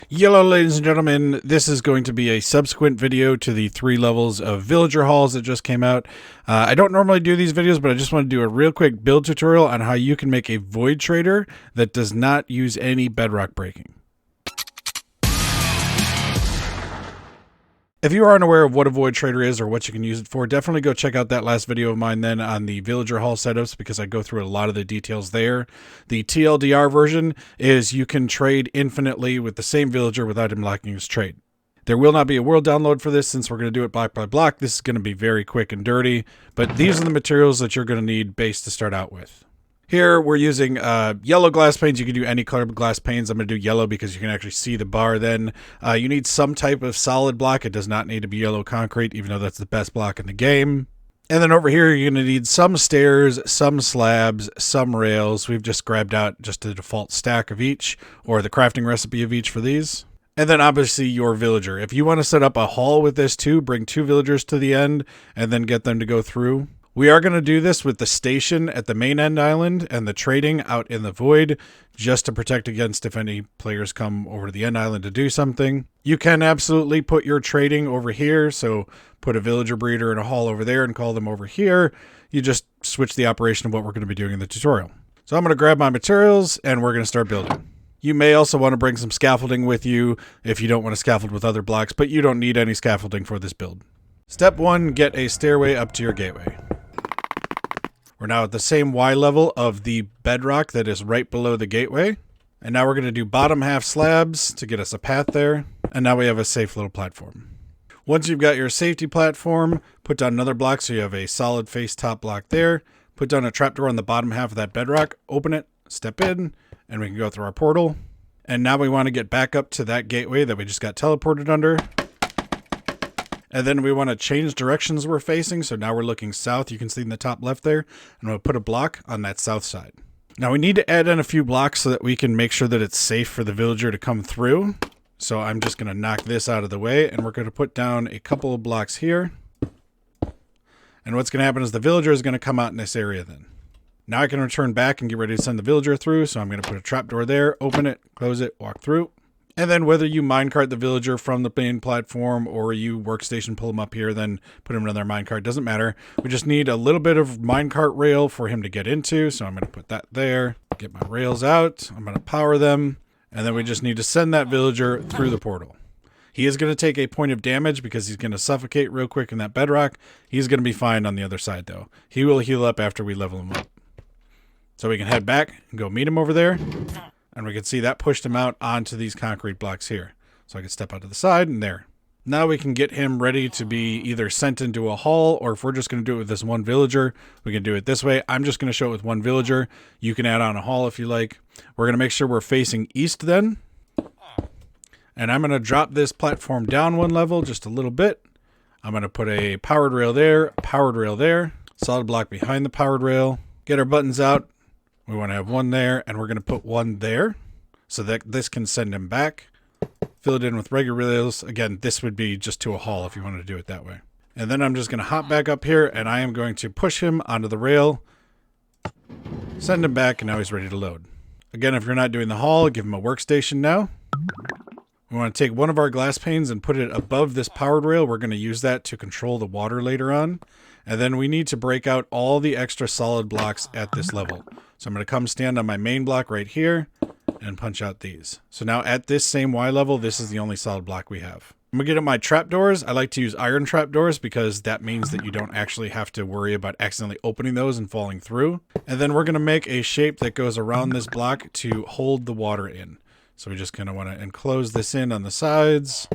Yellow, ladies and gentlemen, this is going to be a subsequent video to the 3 levels of villager halls that just came out. I don't normally do these videos, but I just want to do a real quick build tutorial on how you can make a void trader that does not use any bedrock breaking. If you are unaware of what a void trader is or what you can use it for, definitely go check out that last video of mine then on the villager hall setups, because I go through a lot of the details there. The TLDR version is you can trade infinitely with the same villager without him locking his trade. There will not be a world download for this since we're going to do it block by block. This is going to be very quick and dirty, but these are the materials that you're going to need base to start out with. Here we're using yellow glass panes. You can do any color glass panes. I'm going to do yellow because you can actually see the bar then. You need some type of solid block. It does not need to be yellow concrete, even though that's the best block in the game. And then over here, you're going to need some stairs, some slabs, some rails. We've just grabbed out just the default stack of each, or the crafting recipe of each for these. And then obviously your villager. If you want to set up a hall with this too, bring 2 villagers to the end and then get them to go through. We are going to do this with the station at the main end island and the trading out in the void, just to protect against if any players come over to the end island to do something. You can absolutely put your trading over here, so put a villager breeder and a hall over there and call them over here. You just switch the operation of what we're going to be doing in the tutorial. So I'm going to grab my materials and we're going to start building. You may also want to bring some scaffolding with you if you don't want to scaffold with other blocks, but you don't need any scaffolding for this build. Step 1, get a stairway up to your gateway. We're now at the same Y level of the bedrock that is right below the gateway. And now we're going to do bottom half slabs to get us a path there. And now we have a safe little platform. Once you've got your safety platform, put down another block so you have a solid face top block there. Put down a trapdoor on the bottom half of that bedrock. Open it, step in, and we can go through our portal. And now we want to get back up to that gateway that we just got teleported under. And then we want to change directions we're facing. So now we're looking south. You can see in the top left there. And we'll put a block on that south side. Now we need to add in a few blocks so that we can make sure that it's safe for the villager to come through. So I'm just going to knock this out of the way. And we're going to put down a couple of blocks here. And what's going to happen is the villager is going to come out in this area then. Now I can return back and get ready to send the villager through. So I'm going to put a trapdoor there, open it, close it, walk through. And then whether you minecart the villager from the main platform or you workstation pull him up here, then put him in their minecart, doesn't matter. We just need a little bit of minecart rail for him to get into. So I'm going to put that there, get my rails out. I'm going to power them. And then we just need to send that villager through the portal. He is going to take a point of damage because he's going to suffocate real quick in that bedrock. He's going to be fine on the other side though. He will heal up after we level him up. So we can head back and go meet him over there. And we can see that pushed him out onto these concrete blocks here. So I can step out to the side and there. Now we can get him ready to be either sent into a hall, or if we're just going to do it with this one villager, we can do it this way. I'm just going to show it with one villager. You can add on a hall if you like. We're going to make sure we're facing east then. And I'm going to drop this platform down 1 level, just a little bit. I'm going to put a powered rail there, solid block behind the powered rail. Get our buttons out. We want to have 1 there, and we're going to put 1 there so that this can send him back. Fill it in with regular rails. Again, this would be just to a hall if you wanted to do it that way. And then I'm just going to hop back up here, and I am going to push him onto the rail, send him back, and now he's ready to load. Again, if you're not doing the hall, give him a workstation now. We want to take one of our glass panes and put it above this powered rail. We're going to use that to control the water later on. And then we need to break out all the extra solid blocks at this level. So I'm going to come stand on my main block right here and punch out these. So now at this same Y level, this is the only solid block we have. I'm going to get at my trapdoors. I like to use iron trapdoors because that means that you don't actually have to worry about accidentally opening those and falling through. And then we're going to make a shape that goes around this block to hold the water in. So we just kind of want to enclose this in on the sides.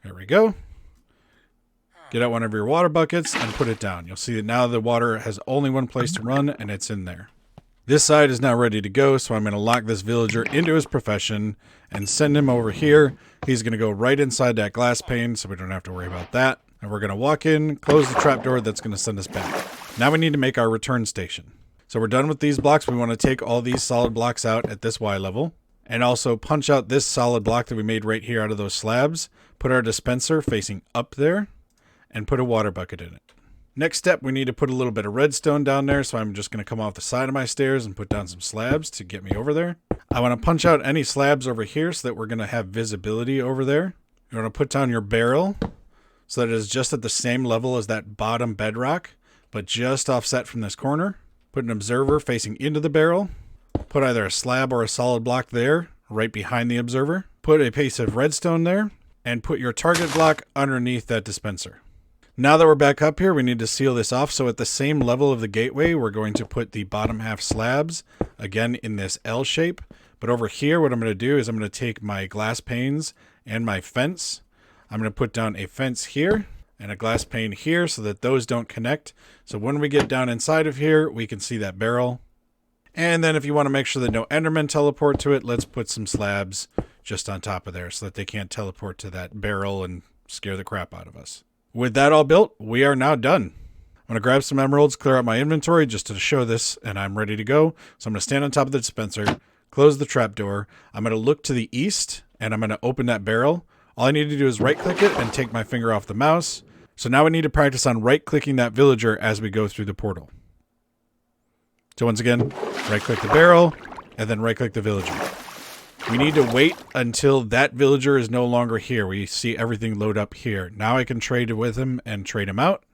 There we go. Get out one of your water buckets and put it down. You'll see that now the water has only one place to run, and it's in there. This side is now ready to go, so I'm going to lock this villager into his profession and send him over here. He's going to go right inside that glass pane, so we don't have to worry about that. And we're going to walk in, close the trapdoor that's going to send us back. Now we need to make our return station. So we're done with these blocks. We want to take all these solid blocks out at this Y level. And also punch out this solid block that we made right here out of those slabs. Put our dispenser facing up there. And put a water bucket in it. Next step, we need to put a little bit of redstone down there, so I'm just going to come off the side of my stairs and put down some slabs to get me over there. I want to punch out any slabs over here so that we're going to have visibility over there. You want to put down your barrel so that it is just at the same level as that bottom bedrock, but just offset from this corner. Put an observer facing into the barrel. Put either a slab or a solid block there, right behind the observer. Put a piece of redstone there, and put your target block underneath that dispenser. Now that we're back up here, we need to seal this off. So at the same level of the gateway, we're going to put the bottom half slabs, again in this L shape. But over here, what I'm going to do is I'm going to take my glass panes and my fence. I'm going to put down a fence here and a glass pane here so that those don't connect. So when we get down inside of here, we can see that barrel. And then if you want to make sure that no Endermen teleport to it, let's put some slabs just on top of there so that they can't teleport to that barrel and scare the crap out of us. With that all built, we are now done. I'm going to grab some emeralds, clear out my inventory just to show this, and I'm ready to go. So I'm going to stand on top of the dispenser, close the trapdoor. I'm going to look to the east, and I'm going to open that barrel. All I need to do is right-click it and take my finger off the mouse. So now we need to practice on right-clicking that villager as we go through the portal. So once again, right-click the barrel, and then right-click the villager. We need to wait until that villager is no longer here. We see everything load up here. Now I can trade with him and trade him out.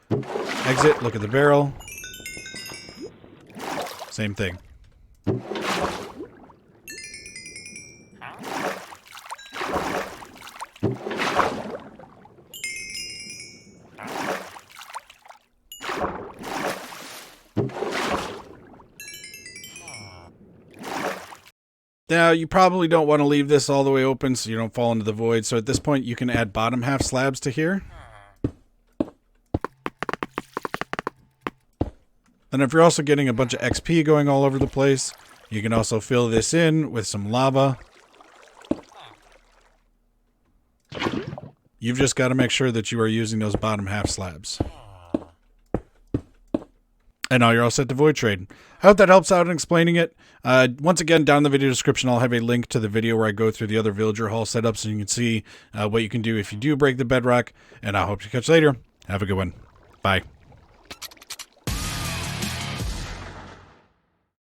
Exit, look at the barrel. Same thing. Now, you probably don't want to leave this all the way open so you don't fall into the void. So at this point, you can add bottom half slabs to here. Then if you're also getting a bunch of XP going all over the place, you can also fill this in with some lava. You've just got to make sure that you are using those bottom half slabs. And now you're all set to void trade. I hope that helps out in explaining it. Once again, down in the video description, I'll have a link to the video where I go through the other villager hall setups, so you can see what you can do if you do break the bedrock. And I hope to catch you later. Have a good one. Bye.